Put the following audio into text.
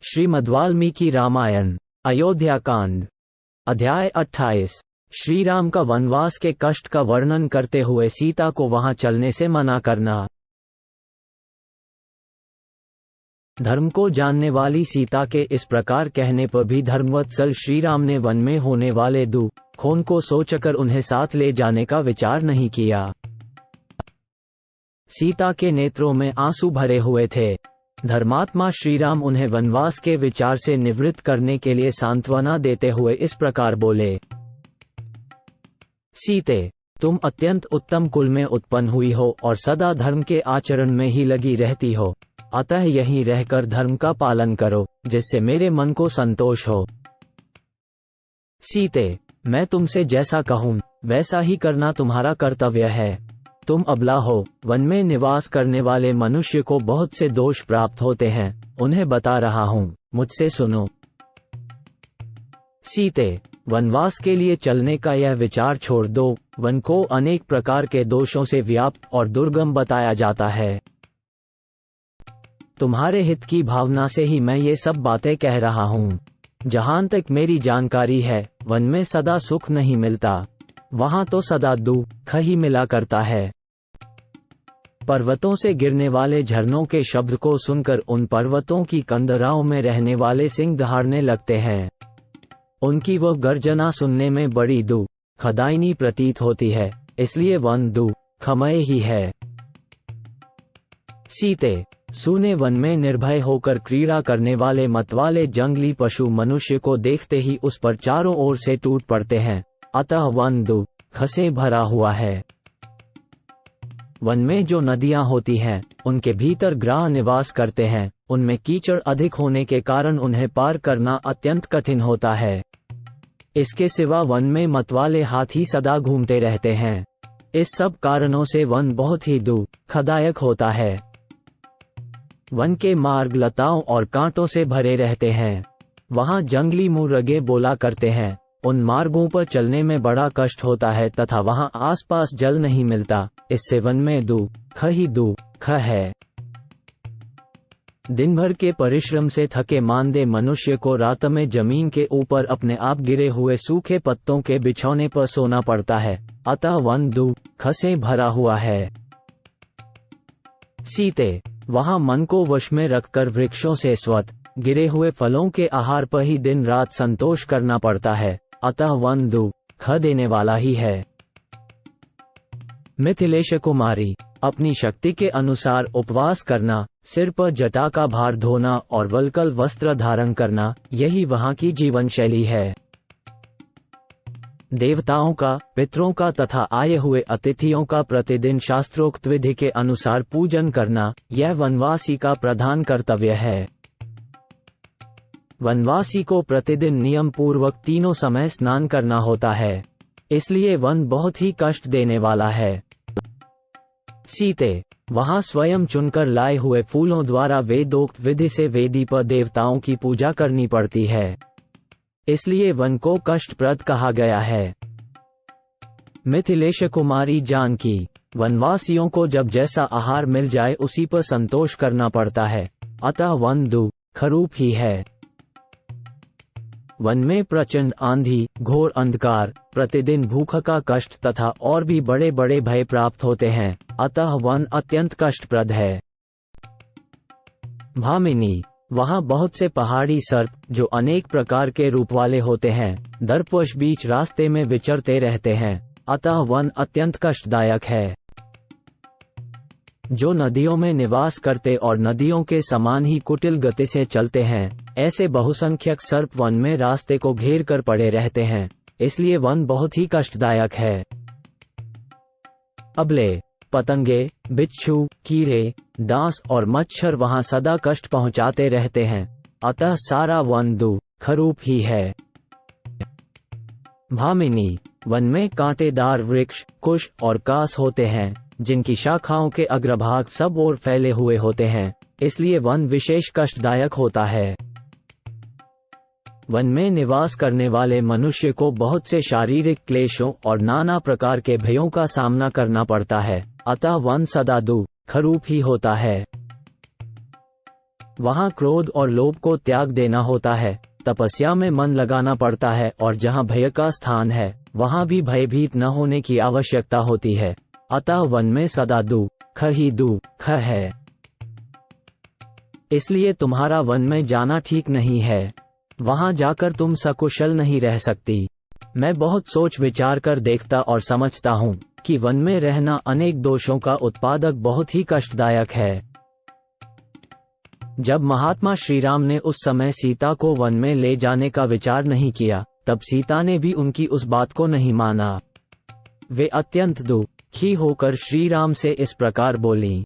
श्रीमद्वाल्मीकि रामायण अयोध्या कांड अध्याय 28। श्री राम का वनवास के कष्ट का वर्णन करते हुए सीता को वहां चलने से मना करना। धर्म को जानने वाली सीता के इस प्रकार कहने पर भी धर्मवत्सल श्री राम ने वन में होने वाले दुखों को सोचकर उन्हें साथ ले जाने का विचार नहीं किया। सीता के नेत्रों में आंसू भरे हुए थे। धर्मात्मा श्री राम उन्हें वनवास के विचार से निवृत्त करने के लिए सांत्वना देते हुए इस प्रकार बोले। सीते, तुम अत्यंत उत्तम कुल में उत्पन्न हुई हो और सदा धर्म के आचरण में ही लगी रहती हो, अतः यहीं रहकर धर्म का पालन करो, जिससे मेरे मन को संतोष हो। सीते, मैं तुमसे जैसा कहूँ वैसा ही करना तुम्हारा कर्तव्य है। तुम अबला हो, वन में निवास करने वाले मनुष्य को बहुत से दोष प्राप्त होते हैं, उन्हें बता रहा हूँ, मुझसे सुनो। सीते, वनवास के लिए चलने का यह विचार छोड़ दो। वन को अनेक प्रकार के दोषों से व्याप्त और दुर्गम बताया जाता है। तुम्हारे हित की भावना से ही मैं ये सब बातें कह रहा हूँ। जहां तक मेरी जानकारी है, वन में सदा सुख नहीं मिलता, वहां तो सदा दुख ही मिला करता है। पर्वतों से गिरने वाले झरनों के शब्द को सुनकर उन पर्वतों की कंदराओं में रहने वाले सिंह दहाड़ने लगते हैं। उनकी वह गर्जना सुनने में बड़ी दुखदायिनी प्रतीत होती है, इसलिए वन दुखमय ही है। सीते, सूने वन में निर्भय होकर क्रीड़ा करने वाले मतवाले जंगली पशु मनुष्य को देखते ही उस पर चारों ओर से टूट पड़ते हैं, अतः वन दुख से भरा हुआ है। वन में जो नदियां होती हैं, उनके भीतर ग्राह निवास करते हैं। उनमें कीचड़ अधिक होने के कारण उन्हें पार करना अत्यंत कठिन होता है। इसके सिवा वन में मतवाले हाथी सदा घूमते रहते हैं। इस सब कारणों से वन बहुत ही दुखदायक होता है। वन के मार्ग लताओं और कांटों से भरे रहते हैं। वहां जंगली मुर्गे बोला करते हैं। उन मार्गों पर चलने में बड़ा कष्ट होता है तथा वहां आसपास जल नहीं मिलता, इससे वन में दुख ही दुख है। दिन भर के परिश्रम से थके मांदे मनुष्य को रात में जमीन के ऊपर अपने आप गिरे हुए सूखे पत्तों के बिछौने पर सोना पड़ता है, अतः वन दुख से भरा हुआ है। सीते, वहां मन को वश में रखकर वृक्षों से स्वतः गिरे हुए फलों के आहार पर ही दिन रात संतोष करना पड़ता है, अतः वन दुख देने वाला ही है। मिथिलेश कुमारी, अपनी शक्ति के अनुसार उपवास करना, सिर पर जटा का भार धोना और वल्कल वस्त्र धारण करना, यही वहां की जीवन शैली है। देवताओं का, पितरों का तथा आए हुए अतिथियों का प्रतिदिन शास्त्रोक्त विधि के अनुसार पूजन करना, यह वनवासी का प्रधान कर्तव्य है। वनवासी को प्रतिदिन नियम पूर्वक तीनों समय स्नान करना होता है, इसलिए वन बहुत ही कष्ट देने वाला है। सीते, वहां स्वयं चुनकर लाए हुए फूलों द्वारा वेदोक्त विधि से वेदी पर देवताओं की पूजा करनी पड़ती है, इसलिए वन को कष्टप्रद कहा गया है। मिथिलेश कुमारी जानकी, वनवासियों को जब जैसा आहार मिल जाए उसी पर संतोष करना पड़ता है, अतः वन दुखरूप ही है। वन में प्रचंड आंधी, घोर अंधकार, प्रतिदिन भूख का कष्ट तथा और भी बड़े बड़े भय प्राप्त होते हैं, अतः वन अत्यंत कष्टप्रद है। भामिनी, वहां बहुत से पहाड़ी सर्प जो अनेक प्रकार के रूप वाले होते हैं, दर्पवश बीच रास्ते में विचरते रहते हैं, अतः वन अत्यंत कष्टदायक है। जो नदियों में निवास करते और नदियों के समान ही कुटिल गति से चलते हैं, ऐसे बहुसंख्यक सर्प वन में रास्ते को घेर कर पड़े रहते हैं, इसलिए वन बहुत ही कष्टदायक है। अबले, पतंगे, बिच्छू, कीड़े, डांस और मच्छर वहां सदा कष्ट पहुंचाते रहते हैं, अतः सारा वन दुखरूप ही है। भामिनी, वन में कांटेदार वृक्ष, कुश और कास होते हैं, जिनकी शाखाओं के अग्रभाग सब ओर फैले हुए होते हैं, इसलिए वन विशेष कष्टदायक होता है। वन में निवास करने वाले मनुष्य को बहुत से शारीरिक क्लेशों और नाना प्रकार के भयों का सामना करना पड़ता है, अतः वन सदा दुखरूप ही होता है। वहाँ क्रोध और लोभ को त्याग देना होता है, तपस्या में मन लगाना पड़ता है, और जहाँ भय का स्थान है वहाँ भी भयभीत न होने की आवश्यकता होती है। अतः वन में सदा दुख ही दुख है, इसलिए तुम्हारा वन में जाना ठीक नहीं है। वहाँ जाकर तुम सकुशल नहीं रह सकती। मैं बहुत सोच विचार कर देखता और समझता हूँ कि वन में रहना अनेक दोषों का उत्पादक बहुत ही कष्टदायक है। जब महात्मा श्री राम ने उस समय सीता को वन में ले जाने का विचार नहीं किया, तब सीता ने भी उनकी उस बात को नहीं माना। वे अत्यंत दुखी होकर श्री राम से इस प्रकार बोलीं,